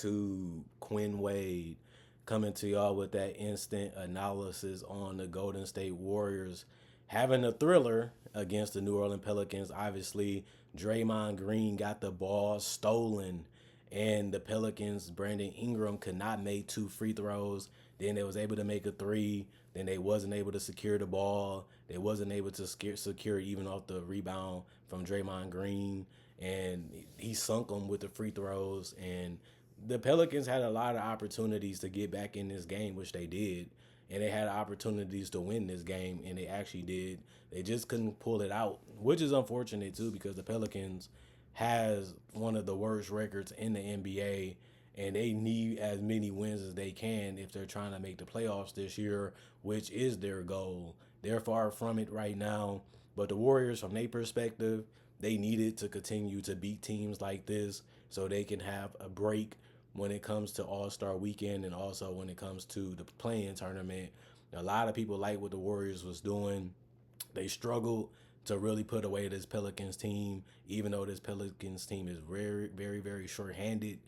YouTube, Quinn Wade, coming to y'all with that instant analysis on the Golden State Warriors having a thriller against the New Orleans Pelicans. Obviously, Draymond Green got the ball stolen, and the Pelicans, Brandon Ingram could not make two free throws. Then they was able to make a three. Then they wasn't able to secure the ball. They wasn't able to secure even off the rebound from Draymond Green, and he sunk them with the free throws. And the Pelicans had a lot of opportunities to get back in this game, which they did. And they had opportunities to win this game, and they actually did. They just couldn't pull it out, which is unfortunate too, because the Pelicans has one of the worst records in the NBA, and they need as many wins as they can if they're trying to make the playoffs this year, which is their goal. They're far from it right now, but the Warriors, from their perspective, they needed to continue to beat teams like this so they can have a break when it comes to All-Star Weekend and also when it comes to the play-in tournament. A lot of people like what the Warriors was doing. They struggled to really put away this Pelicans team, even though this Pelicans team is very, very, very short-handed.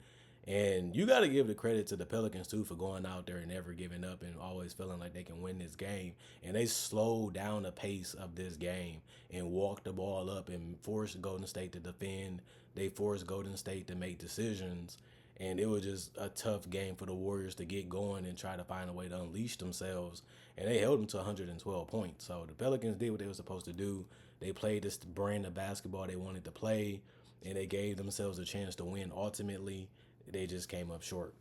And you got to give the credit to the Pelicans, too, for going out there and never giving up and always feeling like they can win this game. And they slowed down the pace of this game and walked the ball up and forced Golden State to defend. They forced Golden State to make decisions. And it was just a tough game for the Warriors to get going and try to find a way to unleash themselves. And they held them to 112 points. So the Pelicans did what they were supposed to do. They played this brand of basketball they wanted to play, and they gave themselves a chance to win ultimately. They just came up short.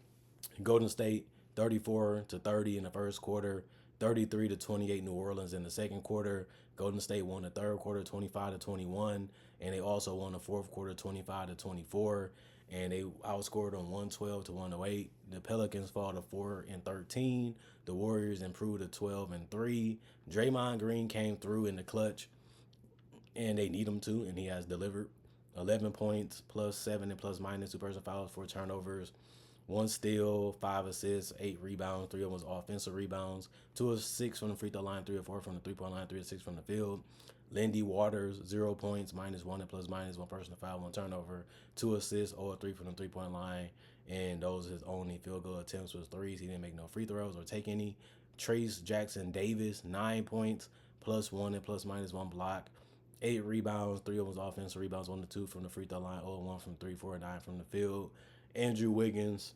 Golden State 34-30 in the first quarter, 33-28 New Orleans in the second quarter. Golden State won the third quarter 25-21, and they also won the fourth quarter 25-24. And they outscored them 112-108. The Pelicans fall to 4-13. The Warriors improved to 12-3. Draymond Green came through in the clutch, and they need him to, and he has delivered. 11 points, plus 7 and plus minus, 2 personal fouls, 4 turnovers, 1 steal, 5 assists, 8 rebounds, 3 of them was offensive rebounds, 2 of 6 from the free throw line, 3 of 4 from the three-point line, 3 of 6 from the field. Lindy Waters, 0 points, minus 1 and plus minus, 1 personal foul, 1 turnover, 2 assists, 0 of 3 from the three-point line, and those his only field goal attempts was threes. He didn't make no free throws or take any. Trace Jackson Davis, 9 points, plus 1 and plus minus 1 block. 8 rebounds, 3 of them was offensive rebounds, 1 to 2 from the free throw line, 0 1 from 3, 4 9 from the field. Andrew Wiggins,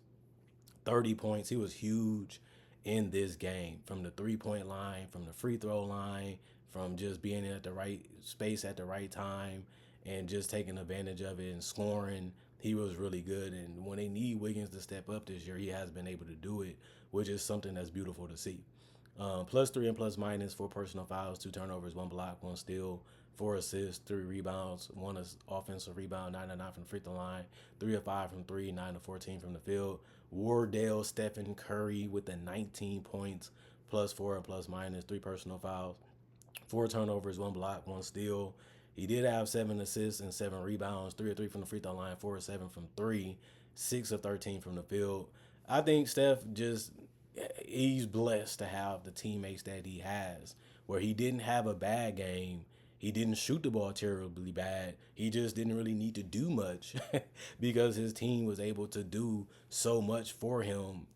30 points. He was huge in this game from the 3-point line, from the free throw line, from just being at the right space at the right time and just taking advantage of it and scoring. He was really good. And when they need Wiggins to step up this year, he has been able to do it, which is something that's beautiful to see. Plus 3 and plus minus, 4 personal fouls, 2 turnovers, 1 block, 1 steal, 4 assists, 3 rebounds, 1 offensive rebound, 9 of 9 from the free throw line, 3 of 5 from 3, 9 of 14 from the field. Wardell Stephen Curry with the 19 points, plus 4 and plus minus, 3 personal fouls, 4 turnovers, 1 block, 1 steal. He did have 7 assists and 7 rebounds, 3 of 3 from the free throw line, 4 of 7 from 3, 6 of 13 from the field. I think Steph he's blessed to have the teammates that he has, where he didn't have a bad game. He didn't shoot the ball terribly bad. He just didn't really need to do much because his team was able to do so much for him,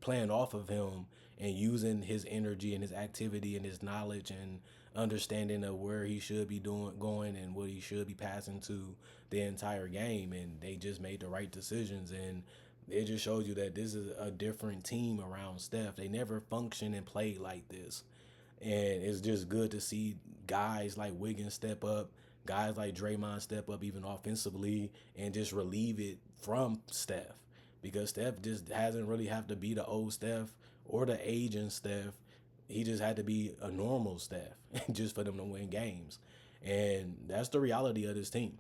playing off of him and using his energy and his activity and his knowledge and understanding of where he should be going and what he should be passing to the entire game. And they just made the right decisions, and it just shows you that this is a different team around Steph. They never function and play like this. And it's just good to see guys like Wiggins step up, guys like Draymond step up even offensively and just relieve it from Steph. Because Steph just hasn't really have to be the old Steph or the aging Steph. He just had to be a normal Steph just for them to win games. And that's the reality of this team.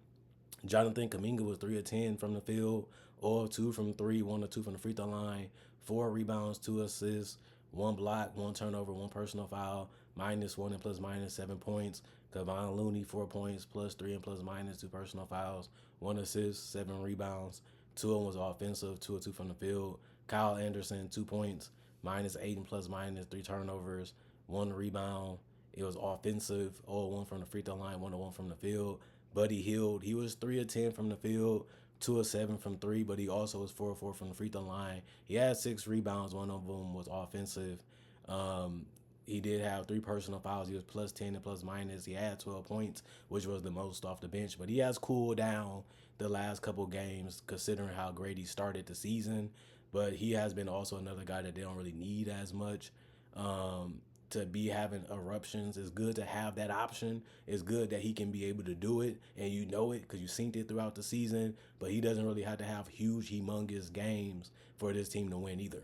Jonathan Kuminga was 3 of 10 from the field, 0 of 2 from 3, 1 of 2 from the free throw line, 4 rebounds, 2 assists, 1 block, 1 turnover, 1 personal foul, minus 1 and plus minus 7 points. Kevon Looney, 4 points, plus 3 and plus minus 2 personal fouls, 1 assist, 7 rebounds, 2 of them was offensive, 2 of 2 from the field. Kyle Anderson, 2 points, minus 8 and plus minus 3 turnovers, 1 rebound. It was offensive, 0 1 from the free throw line, 1 1 from the field. Buddy Hield, he was 3 of 10 from the field, 2 of 7 from three, but he also was 4 of 4 from the free throw line. He had 6 rebounds. One of them was offensive. Um, he did have 3 personal fouls. He was plus 10 and plus minus. He had 12 points, which was the most off the bench. But he has cooled down the last couple games, considering how great he started the season. But he has been also another guy that they don't really need as much. Um, to be having eruptions. It's good to have that option. It's good that he can be able to do it, and you know it because you've seen it throughout the season. But he doesn't really have to have huge, humongous games for this team to win either.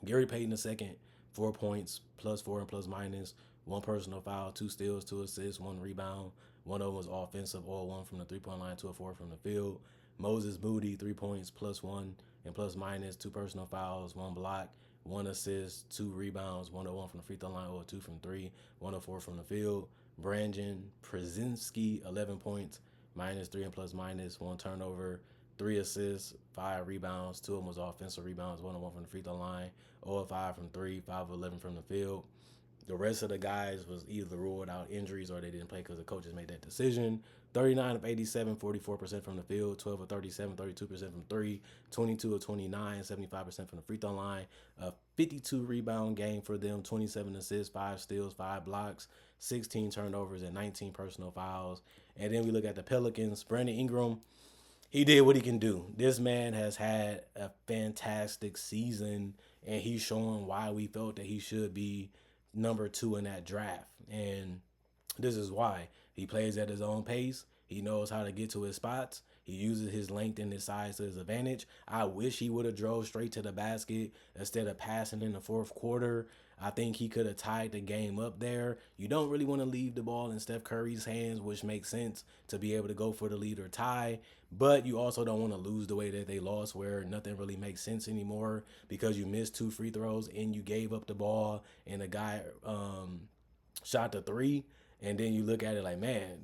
Gary Payton II, 4 points, plus four and plus minus, 1 personal foul, 2 steals, 2 assists, 1 rebound. One of them was offensive, all one from the 3 point line, 2 of 4 from the field. Moses Moody, 3 points, plus one and plus minus, 2 personal fouls, 1 block, 1 assist, 2 rebounds, 101 from the free throw line, 0 2 from three, 104 from the field. Brandon Przinski, 11 points, -3 and plus minus, 1 turnover, 3 assists, 5 rebounds. Two of them was offensive rebounds, 101 from the free throw line, 0 5 from three, 5 of 11 from the field. The rest of the guys was either ruled out injuries or they didn't play because the coaches made that decision. 39 of 87, 44% from the field, 12 of 37, 32% from three, 22 of 29, 75% from the free throw line. A 52 rebound game for them, 27 assists, 5 steals, 5 blocks, 16 turnovers, and 19 personal fouls. And then we look at the Pelicans. Brandon Ingram, he did what he can do. This man has had a fantastic season, and he's showing why we felt that he should be number two in that draft. And this is why he plays at his own pace. He knows how to get to his spots. He uses his length and his size to his advantage. I wish he would have drove straight to the basket instead of passing in the fourth quarter. I think he could have tied the game up there. You don't really want to leave the ball in Steph Curry's hands, which makes sense to be able to go for the lead or tie. But you also don't want to lose the way that they lost, where nothing really makes sense anymore because you missed 2 free throws and you gave up the ball and the guy shot the three. And then you look at it like, man,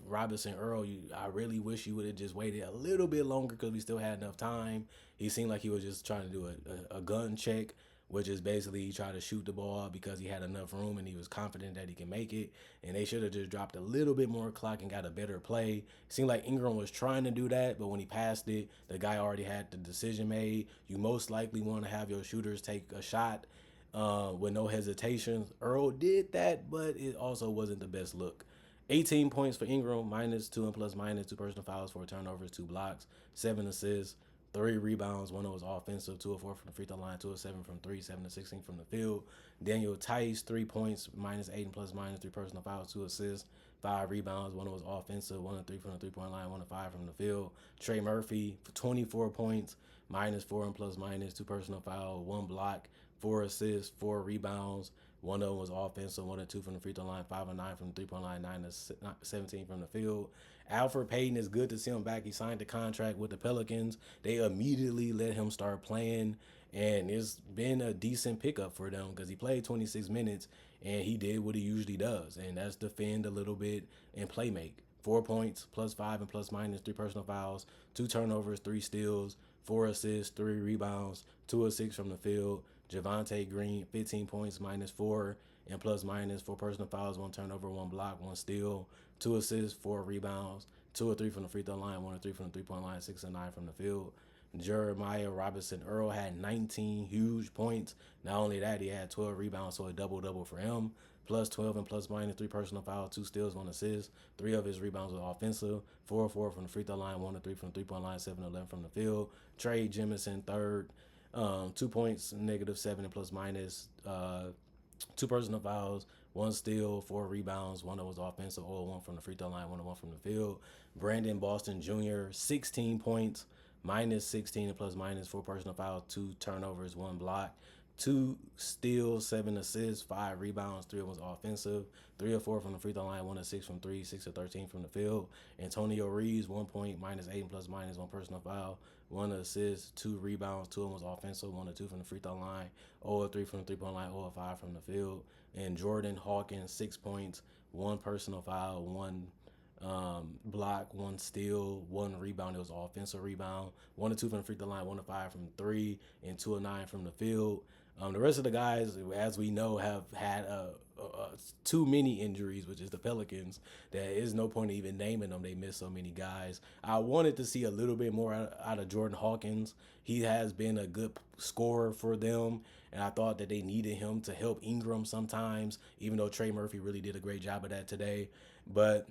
Robinson Earl, I really wish you would have just waited a little bit longer because we still had enough time. He seemed like he was just trying to do a gun check, which is basically he tried to shoot the ball because he had enough room and he was confident that he can make it. And they should have just dropped a little bit more clock and got a better play. It seemed like Ingram was trying to do that, but when he passed it, the guy already had the decision made. You most likely want to have your shooters take a shot with no hesitations. Earl did that, but it also wasn't the best look. 18 points for Ingram, -2 and plus minus, 2 personal fouls, 4 turnovers, 2 blocks, 7 assists, 3 rebounds. One of was offensive, 2 of 4 from the free throw line, 2 of 7 from three, 7 of 16 from the field. Daniel Tice, 3 points, -8 and plus minus, 3 personal fouls, 2 assists, 5 rebounds. One of was offensive, 1 of 3 from the 3 point line, 1 of 5 from the field. Trey Murphy, 24 points, -4 and plus minus, 2 personal fouls, 1 block, 4 assists, 4 rebounds. One of them was offensive, 1 of 2 from the free throw line, 5 of 9 from the 3 point line, 9 of 17 from the field. Alfred Payton, is good to see him back. He signed a contract with the Pelicans. They immediately let him start playing, and it's been a decent pickup for them because he played 26 minutes and he did what he usually does, and that's defend a little bit and play make. 4 points, +5 and plus minus, 3 personal fouls, 2 turnovers, 3 steals, 4 assists, 3 rebounds, 2 of 6 from the field. Javante Green, 15 points, -4 and plus minus, 4 personal fouls, 1 turnover, 1 block, 1 steal, 2 assists, 4 rebounds, 2 of 3 from the free throw line, 1 of 3 from the 3 point line, 6 of 9 from the field. Jeremiah Robinson Earl had 19 huge points. Not only that, he had 12 rebounds, so a double-double for him. +12 and plus minus, 3 personal fouls, 2 steals, 1 assist. 3 of his rebounds were offensive. 4 of 4 from the free throw line, 1 of 3 from the 3 point line, 7 of 11 from the field. Trey Jemison third, 2 points, -7 and plus minus, 2 personal fouls, 1 steal, 4 rebounds. One of was offensive, 0 1 from the free throw line, 1 of 1 from the field. Brandon Boston Jr., 16 points, -16 and plus minus, 4 personal fouls, 2 turnovers, 1 block, 2 steals, 7 assists, 5 rebounds. 3 of was offensive. 3 of 4 from the free throw line, 1 of 6 from three, 6 of 13 from the field. Antonio Reeves, 1 point, -8 and plus minus, 1 personal foul, 1 assist, 2 rebounds. 2 of them was offensive, 1 of 2 from the free throw line, 0 of 3 from the 3 point line, 0 of 5 from the field. And Jordan Hawkins, 6 points, 1 personal foul, 1 block, 1 steal, 1 rebound. It was offensive rebound. 1 or 2 from the free throw line, 1 or 5 from three, and 2 or 9 from the field. The rest of the guys, as we know, have had too many injuries, which is the Pelicans. There is no point in even naming them. They missed so many guys. I wanted to see a little bit more out of Jordan Hawkins. He has been a good scorer for them, and I thought that they needed him to help Ingram sometimes, even though Trey Murphy really did a great job of that today. But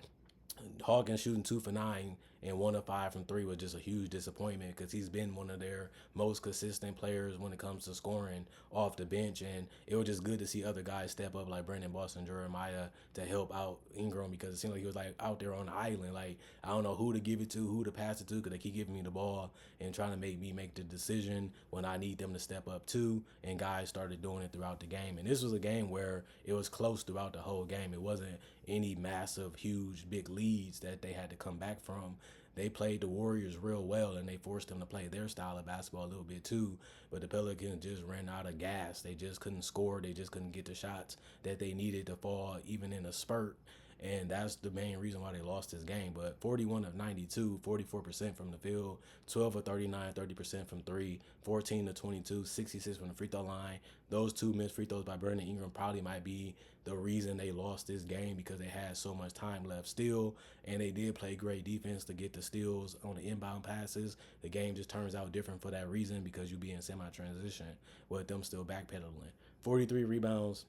Hawkins shooting 2 for 9 and 1 of 5 from three was just a huge disappointment because he's been one of their most consistent players when it comes to scoring off the bench. And it was just good to see other guys step up like Brandon Boston, Jeremiah to help out Ingram because it seemed like he was like out there on the island. Like, I don't know who to give it to, who to pass it to because they keep giving me the ball and trying to make me make the decision when I need them to step up too. And guys started doing it throughout the game. And this was a game where it was close throughout the whole game. It wasn't any massive, huge, big leads that they had to come back from. They played the Warriors real well and they forced them to play their style of basketball a little bit too. But the Pelicans just ran out of gas. They just couldn't score. They just couldn't get the shots that they needed to fall even in a spurt. And that's the main reason why they lost this game. But 41 of 92, 44% from the field, 12 of 39, 30% from three, 14 to 22, 66 from the free throw line. Those 2 missed free throws by Brandon Ingram probably might be the reason they lost this game because they had so much time left still. And they did play great defense to get the steals on the inbound passes. The game just turns out different for that reason because you be in semi-transition with them still backpedaling. 43 rebounds,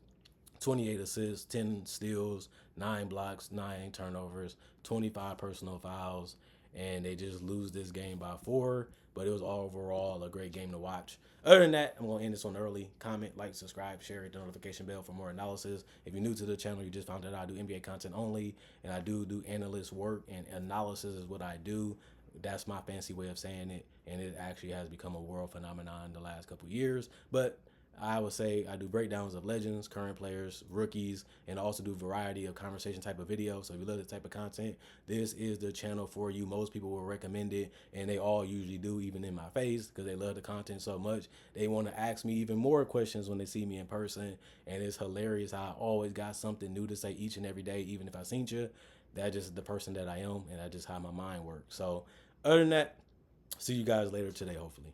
28 assists, 10 steals, 9 blocks, 9 turnovers, 25 personal fouls, and they just lose this game by 4. But it was overall a great game to watch. Other than that, I'm going to end this one early. Comment, like, subscribe, share, hit the notification bell for more analysis. If you're new to the channel, you just found out I do NBA content only, and I do analyst work, and analysis is what I do. That's my fancy way of saying it, and it actually has become a world phenomenon in the last couple of years. But I would say I do breakdowns of legends, current players, rookies, and also do variety of conversation type of videos. So if you love this type of content, this is the channel for you. Most people will recommend it, and they all usually do, even in my face, because they love the content so much. They want to ask me even more questions when they see me in person, and it's hilarious how I always got something new to say each and every day, even if I seen you. That's just the person that I am, and that's just how my mind works. So other than that, see you guys later today, hopefully.